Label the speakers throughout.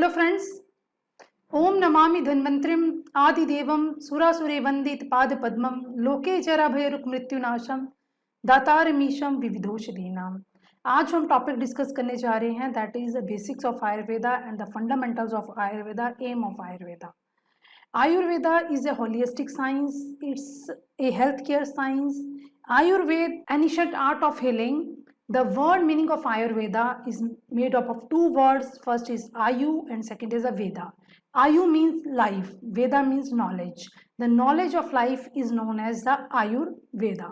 Speaker 1: Hello friends, ओम नमामि धन्वंतरिम आदिदेवम सुरासुरे वंदित पाद पद्मम लोके जरा भयरुक मृत्युनाशम दातारमीशम विविधोषधीनाम। आज हम टॉपिक डिस्कस करने जा रहे हैं, that is the basics of Ayurveda and the fundamentals of Ayurveda, aim of Ayurveda. Ayurveda is a holistic science. It's a healthcare science. Ayurveda, ancient art of healing. The word meaning of Ayurveda is made up of two words. First is Ayu and second is a Veda. Ayu means life. Veda means knowledge. The knowledge of life is known as the Ayurveda.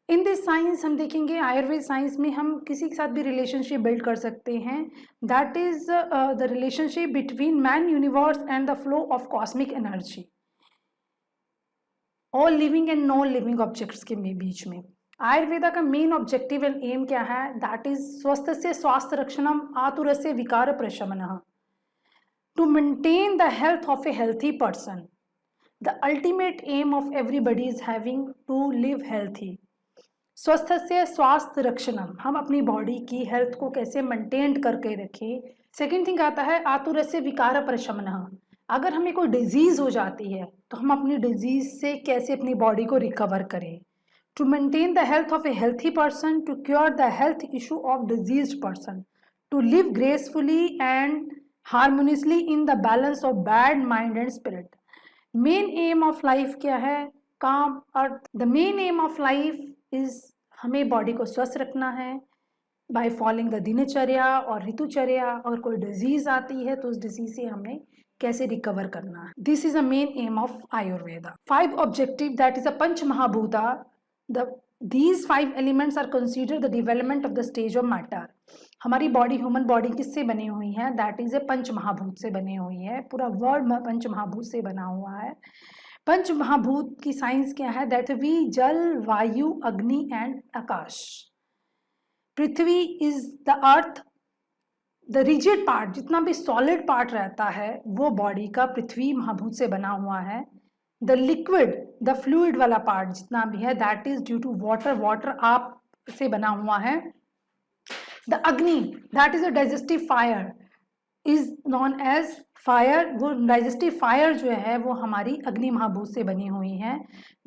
Speaker 1: In this science हम देखेंगे, Ayurveda science में हम किसी के साथ भी relationship build कर सकते हैं. That is the relationship between man, universe and the flow of cosmic energy, all living and non living objects के बीच में. आयुर्वेदा का मेन ऑब्जेक्टिव एंड एम क्या है? दैट इज स्वस्थ से स्वास्थ्य रक्षणम, आतुर से विकार प्रशमनः, to maintain the health of a healthy person. The ultimate aim of everybody is having to live healthy. स्वस्थ से स्वास्थ्य रक्षणम, हम अपनी बॉडी की हेल्थ को कैसे मेंटेन करके रखें. सेकेंड थिंग आता है आतुर से विकार प्रशमनः, अगर हमें कोई डिजीज हो जाती है तो हम अपनी डिजीज से कैसे अपनी बॉडी को रिकवर करें. To maintain the health of a healthy person, to cure the health issue of diseased person, to live gracefully and harmoniously in the balance of body mind and spirit. Main aim of life क्या है? काम अर्थ. The main aim of life is हमें body को स्वस्थ रखना है by following the दिनचर्या और ऋतुचर्या. और कोई डिजीज आती है तो उस डिजीज से हमें कैसे रिकवर करना है. This is a main aim of Ayurveda. 5 objective, that is a पंच महाभूता. These 5 elements are considered the development of the stage of matter. हमारी बॉडी, ह्यूमन बॉडी किससे बनी हुई है? दैट इज ए पंच महाभूत से बनी हुई है. पूरा वर्ड पंच महाभूत से बना हुआ है. पंच महाभूत की साइंस क्या है? दैट पृथ्वी, जल, वायु, अग्नि and Akash. Prithvi is the earth. The rigid part, जितना भी सॉलिड पार्ट रहता है वो बॉडी का पृथ्वी महाभूत से बना हुआ है. द लिक्विड, द फ्लूइड वाला पार्ट जितना भी है, that is due to water. Water आप से बना हुआ है. The agni, that is a digestive fire, is known as fire. वो डाइजेस्टिव फायर जो है वो हमारी अग्नि महाभूत से बनी हुई है.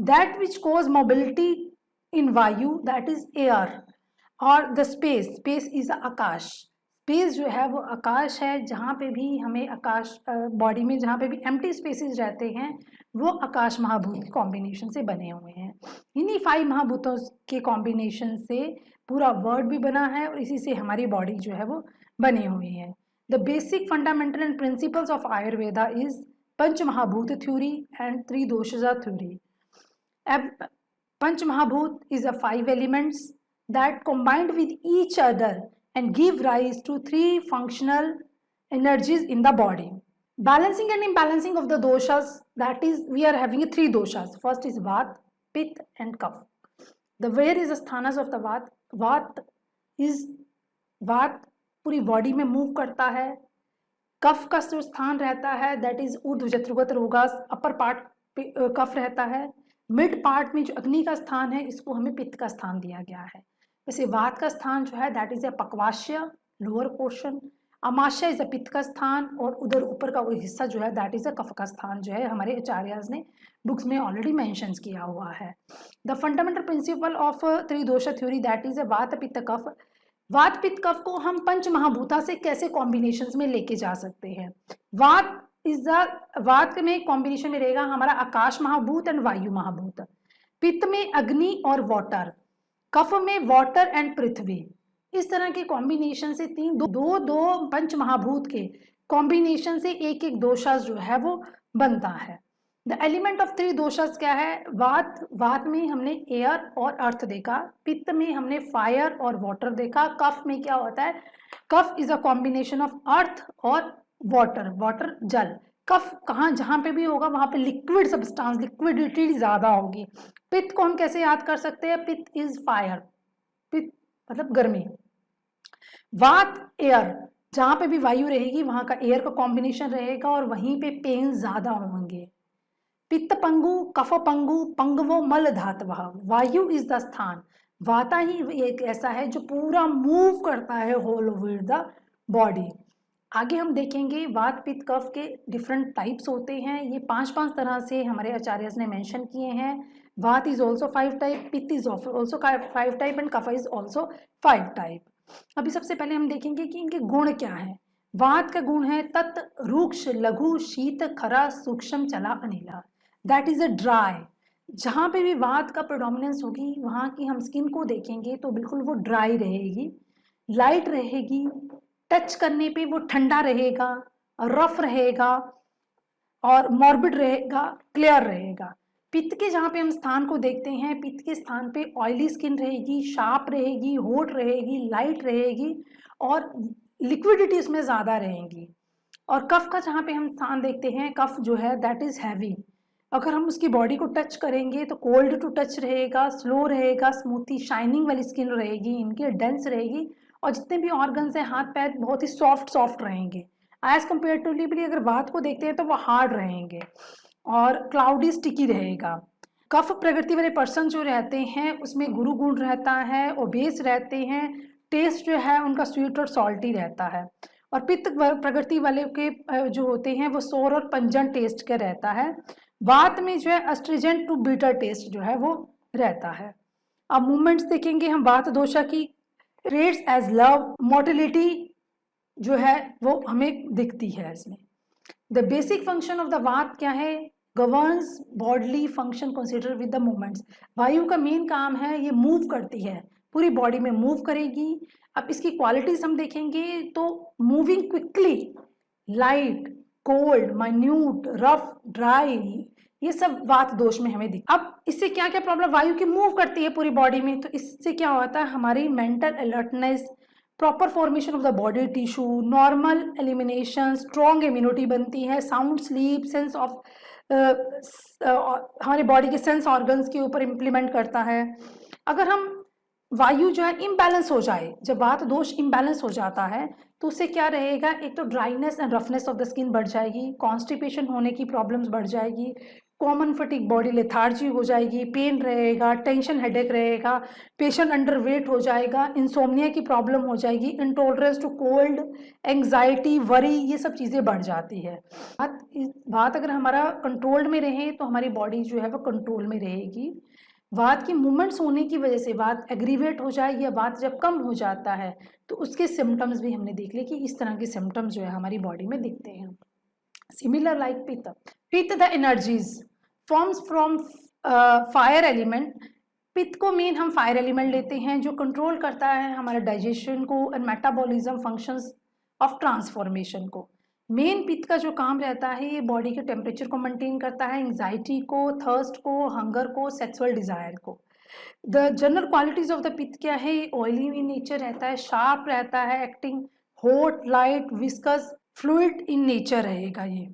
Speaker 1: That which cause mobility in वायु, दैट इज एयर. और the space, space is Akash. Space जो है वो आकाश है. जहाँ पे भी हमें आकाश, बॉडी में जहाँ पे भी एम्प्टी स्पेसेस रहते हैं वो आकाश महाभूत के कॉम्बिनेशन से बने हुए हैं. इन्हीं 5 महाभूतों के कॉम्बिनेशन से पूरा वर्ड भी बना है और इसी से हमारी बॉडी जो है वो बनी हुई है. The basic fundamental and principles of Ayurveda is Panch Mahabhut theory and Three Doshas theory. Panch Mahabhut is a 5 elements that combined with each other and give rise to 3 functional energies in the body. Balancing and imbalancing of the doshas, that is, we are having 3 doshas. First is Vat, Pitta and Kapha. Where is the sthanas of the Vat? Vat पूरी body में move करता है. कफ का जो स्थान रहता है दैट इज ऊर्ध्व जत्रुगत रोगास, अपर पार्ट कफ रहता है. मिड पार्ट में जो अग्नि का स्थान है इसको हमें पित्त का स्थान दिया गया है. वैसे वात का स्थान जो है दैट इज ए पक्वाश्य, लोअर पोर्शन. अमाशय इज अ पित्त का स्थान और उधर ऊपर का वो हिस्सा जो है दैट इज अ कफ का स्थान, जो है हमारे आचार्यज ने बुक्स में ऑलरेडी मेंशन किया हुआ है. द फंडामेंटल प्रिंसिपल ऑफ त्रिदोष थ्योरी, दैट इज ए वात पित्त कफ. वात पित्त कफ को हम पंच महाभूता से कैसे कॉम्बिनेशंस में लेके जा सकते हैं? वात में कॉम्बिनेशन में रहेगा हमारा आकाश महाभूत एंड वायु महाभूत. पित्त में अग्नि और वाटर. कफ में वाटर एंड पृथ्वी. इस तरह के कॉम्बिनेशन से दो पंच महाभूत के कॉम्बिनेशन से एक दोषा जो है वो बनता है. द एलिमेंट ऑफ 3 दोषास क्या है? वात में हमने एयर और अर्थ देखा. पित्त में हमने फायर और वाटर देखा. कफ में क्या होता है? कफ is a combination of earth और वाटर जल. कफ कहाँ जहाँ पे भी होगा वहां पे लिक्विड सब्सटेंस, लिक्विडिटी ज्यादा होगी. पित्त को हम कैसे याद कर सकते हैं? पित्त इज फायर, पित्त मतलब गर्मी. वात एयर, जहाँ पे भी वायु रहेगी वहां का एयर का कॉम्बिनेशन रहेगा और वहीं पे पेन ज्यादा होंगे. पित्त पंगु, कफ पंगु, पंगवो मल धातवः. वायु इज द स्थान. वाता ही एक ऐसा है जो पूरा मूव करता है होल ओवर द बॉडी. आगे हम देखेंगे वात पित्त कफ के डिफरेंट टाइप्स होते हैं। ये 5 तरह से हमारे आचार्य ने मेंशन किए हैं। Vata is also 5 type, pitta is also 5 type and kapha is also 5 type. अभी सबसे पहले हम देखेंगे कि इनके गुण क्या है। वात का गुण है तत्, रुक्ष, लघु, शीत, खरा, सूक्ष्म, चला, Anila. That is a dry. जहाँ पे भी वात का प्रोडोमिनेंस होगी वहाँ की हम स्किन को देखेंगे तो बिल्कुल वो ड्राई रहेगी, लाइट रहेगी, टच करने पे वो ठंडा रहेगा, रफ रहेगा और मॉर्बिड रहेगा, क्लियर रहेगा। पित्त के जहाँ पे हम स्थान को देखते हैं, पित्त के स्थान पे ऑयली स्किन रहेगी, शार्प रहेगी, होट रहेगी, लाइट रहेगी और लिक्विडिटी उसमें ज़्यादा रहेगी। और कफ का जहाँ पे हम स्थान देखते हैं, कफ जो है दैट इज़ हैवी। अगर हम उसकी बॉडी को टच करेंगे तो कोल्ड टू टच रहेगा, स्लो रहेगा, स्मूथी शाइनिंग वाली स्किन रहेगी, इनकी डेंस रहेगी और जितने भी ऑर्गन्स हैं हाथ पैर बहुत ही सॉफ्ट रहेंगे। एज कंपेरेटिवली अगर वात को देखते हैं तो वो हार्ड रहेंगे और क्लाउडी स्टिकी रहेगा। कफ प्रकृति वाले पर्सन जो रहते हैं उसमें गुरु गुण रहता है, ओबेस रहते हैं, टेस्ट जो है उनका स्वीट और सॉल्टी रहता है। और पित्त प्रकृति वाले के जो होते हैं वो सोर और पंजन टेस्ट का रहता है। वात में जो है अस्ट्रिजेंट टू बीटर टेस्ट जो है वो रहता है। अब मूवमेंट्स देखेंगे हम वात दोषा की। रेट्स एज लव, मोटिलिटी जो है वो हमें दिखती है इसमें। The basic function of the वात क्या है? Governs bodily function consider with the movements. वायु का मेन काम है ये मूव करती है, पूरी बॉडी में मूव करेगी। अब इसकी क्वालिटीज हम देखेंगे तो moving quickly, light, cold, minute, rough, dry, ये सब वात दोष में हमें दिख। अब इससे क्या क्या प्रॉब्लम, वायु की मूव करती है पूरी बॉडी में तो इससे क्या होता है, हमारी mental alertness, proper formation of the body tissue, normal elimination, strong immunity बनती है, साउंड स्लीप, सेंस ऑफ हमारे बॉडी के सेंस ऑर्गन्स के ऊपर इम्प्लीमेंट करता है। अगर हम वायु जो है इम्बैलेंस हो जाए, जब वात दोष इम्बैलेंस हो जाता है तो उससे क्या रहेगा, एक तो dryness and roughness of the skin बढ़ जाएगी, कॉन्स्टिपेशन होने की प्रॉब्लम्स बढ़ जाएगी, कॉमन फटीग, बॉडी लेथार्जी हो जाएगी, पेन रहेगा, टेंशन हेडेक रहेगा, पेशेंट अंडर वेट हो जाएगा, इंसोम्निया की प्रॉब्लम हो जाएगी, intolerance to cold, anxiety, worry, ये सब चीज़ें बढ़ जाती है। बात अगर हमारा कंट्रोल्ड में रहे तो हमारी बॉडी जो है वो कंट्रोल में रहेगी। वात की मूवमेंट्स होने की वजह से वात एग्रीवेट हो जाए या वात जब कम हो जाता है तो उसके सिम्टम्स भी हमने देख लिए कि इस तरह के सिम्टम्स जो है हमारी बॉडी में दिखते हैं। सिमिलर लाइक पित्त, पित्त the energies forms from fire element. पित्त को मेन हम फायर एलिमेंट लेते हैं जो कंट्रोल करता है हमारे डाइजेशन को and metabolism functions of transformation को। मेन पित्त का जो काम रहता है ये बॉडी के टेम्परेचर को मेंटेन करता है, एंग्जाइटी को, थर्स्ट को, हंगर को, सेक्सुअल डिजायर को। The general qualities of the पित्त क्या है, ये ऑयली इन नेचर रहता है, शार्प रहता है, acting hot, light, viscous, fluid in nature रहेगा। ये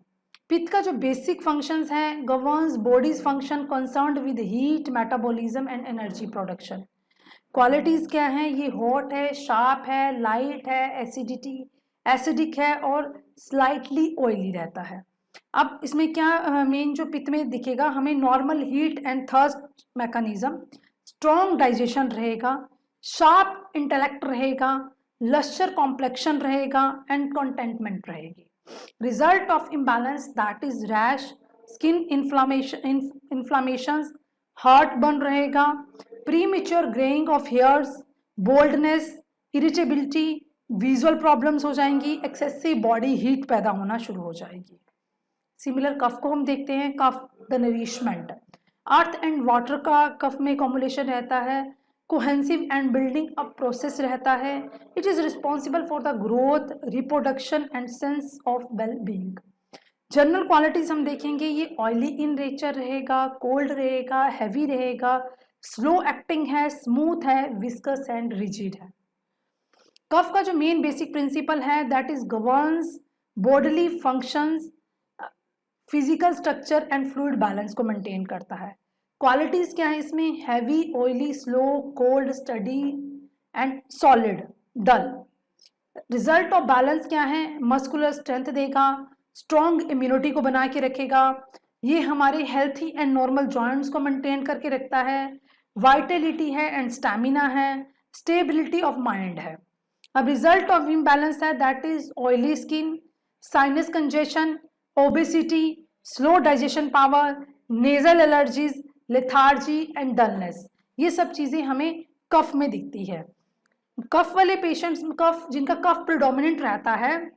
Speaker 1: पित्त का जो बेसिक फंक्शंस हैं, governs bodies function concerned with heat, metabolism and energy production. Qualities क्या हैं, ये हॉट है, शार्प है, लाइट है, एसिडिक है और स्लाइटली ऑयली रहता है। अब इसमें क्या मेन जो पित्त में दिखेगा हमें, normal heat and thirst mechanism, strong digestion रहेगा, शार्प इंटेलेक्ट रहेगा, लश्चर कॉम्प्लेक्शन रहेगा एंड कंटेंटमेंट रहेगी। Result of imbalance that is rash, skin inflammation, heartburn रहेगा, premature greying of hairs, baldness, irritability, visual problems हो जाएंगी, excessive body heat पैदा होना शुरू हो जाएगी। सिमिलर कफ को हम देखते हैं, कफ the nourishment, earth and water का कफ में कॉम्बिनेशन रहता है, cohesive and building up process रहता है, it is responsible for the growth, reproduction and sense of well being. General qualities हम देखेंगे, ये ऑयली इन नेचर रहेगा, कोल्ड रहेगा, हैवी रहेगा, स्लो एक्टिंग है, स्मूथ है, विस्कस एंड रिजिड है। कफ का जो मेन बेसिक प्रिंसिपल है that is governs bodily functions, physical structure and fluid balance को मेंटेन करता है। क्वालिटीज क्या है इसमें, heavy, oily, slow, cold, steady and solid, dull. Result of balance क्या है, मस्कुलर स्ट्रेंथ देगा, स्ट्रॉन्ग इम्यूनिटी को बना के रखेगा, ये हमारे हेल्थी एंड नॉर्मल जॉइंट्स को मेंटेन करके रखता है, वाइटलिटी है एंड स्टैमिना है, स्टेबिलिटी ऑफ माइंड है। अब रिजल्ट ऑफ इम्बैलेंस है that is oily skin, sinus congestion, obesity, slow digestion power, nasal allergies, lethargy and dullness. ये सब चीजें हमें कफ में दिखती है। कफ वाले पेशेंट्स, कफ जिनका कफ प्रिडोमिनेंट रहता है,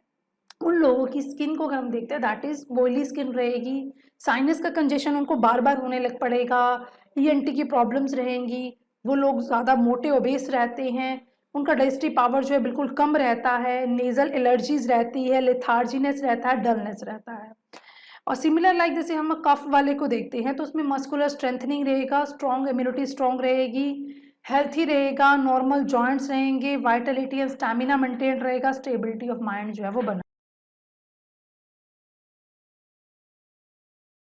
Speaker 1: उन लोगों की स्किन को अगर हम देखते हैं दैट इज ऑयली स्किन रहेगी, साइनस का कंजेशन उनको बार बार होने लग पड़ेगा, ईएनटी की प्रॉब्लम्स रहेंगी, वो लोग ज़्यादा मोटे ओबेस रहते हैं, उनका डाइजेस्टिव पावर जो है बिल्कुल कम रहता है, नेजल एलर्जीज रहती है, लेथार्जीनेस रहता है, डलनेस रहता है। और सिमिलर लाइक जैसे हम कफ वाले को देखते हैं तो उसमें मस्कुलर स्ट्रेंथनिंग रहेगा, स्ट्रॉन्ग इम्यूनिटी स्ट्रॉन्ग रहेगी, हेल्थी रहेगा, नॉर्मल जॉइंट्स रहेंगे, वाइटलिटी एंड स्टैमिना मेंटेन रहेगा, स्टेबिलिटी ऑफ माइंड जो है वो बना